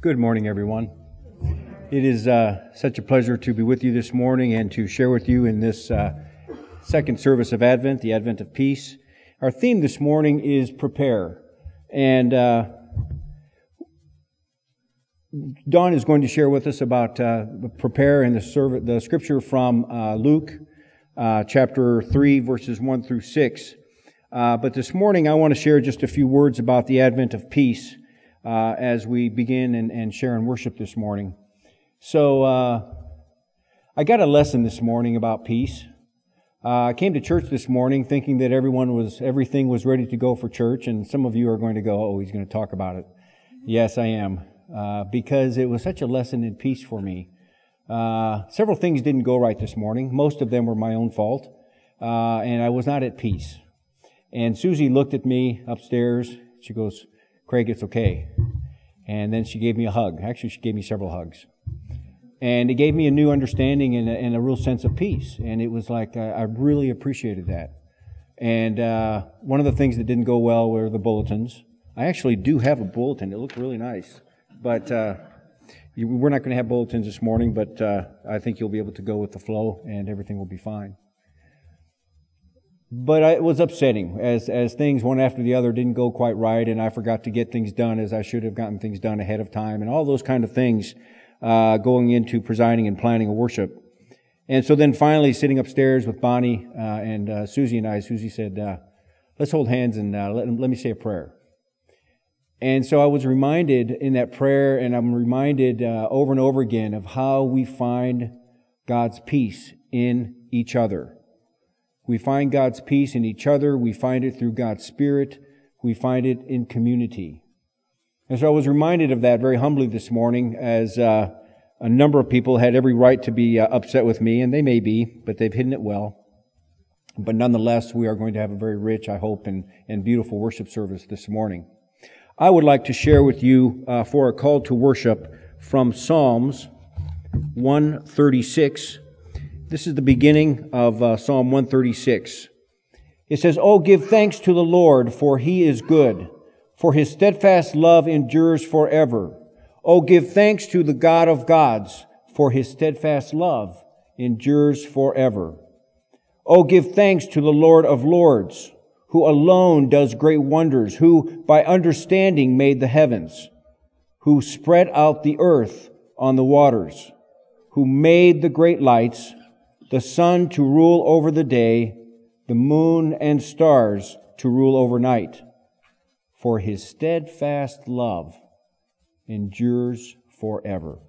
Good morning, everyone. It is such a pleasure to be with you this morning and to share with you in this second service of Advent, the Advent of Peace. Our theme this morning is prepare. And Dawn is going to share with us about prepare and the scripture from Luke chapter 3, verses 1 through 6. But this morning I want to share just a few words about the Advent of Peace as we begin and share and worship this morning. So I got a lesson this morning about peace. I came to church this morning thinking that everything was ready to go for church, and some of you are going to go, oh, he's going to talk about it. Yes, I am, because it was such a lesson in peace for me. Several things didn't go right this morning. Most of them were my own fault, and I was not at peace. And Susie looked at me upstairs. She goes, Craig, it's okay. And then she gave me a hug. Actually, she gave me several hugs. And it gave me a new understanding and a real sense of peace. And it was like, I really appreciated that. And one of the things that didn't go well were the bulletins. I actually do have a bulletin. It looked really nice. But we're not going to have bulletins this morning, but I think you'll be able to go with the flow and everything will be fine. But it was upsetting as things one after the other didn't go quite right, and I forgot to get things done as I should have gotten things done ahead of time, and all those kind of things going into presiding and planning a worship. And so then finally sitting upstairs with Bonnie and Susie and I, Susie said, let's hold hands and let me say a prayer. And so I was reminded in that prayer, and I'm reminded over and over again of how we find God's peace in each other. We find God's peace in each other. We find it through God's Spirit. We find it in community. And so I was reminded of that very humbly this morning as a number of people had every right to be upset with me, and they may be, but they've hidden it well. But nonetheless, we are going to have a very rich, I hope, and beautiful worship service this morning. I would like to share with you for a call to worship from Psalms 136. This is the beginning of Psalm 136. It says, "Oh, give thanks to the Lord, for He is good, for His steadfast love endures forever. Oh, give thanks to the God of gods, for His steadfast love endures forever. Oh, give thanks to the Lord of lords, who alone does great wonders, who by understanding made the heavens, who spread out the earth on the waters, who made the great lights, the sun to rule over the day, the moon and stars to rule over night. For His steadfast love endures forever."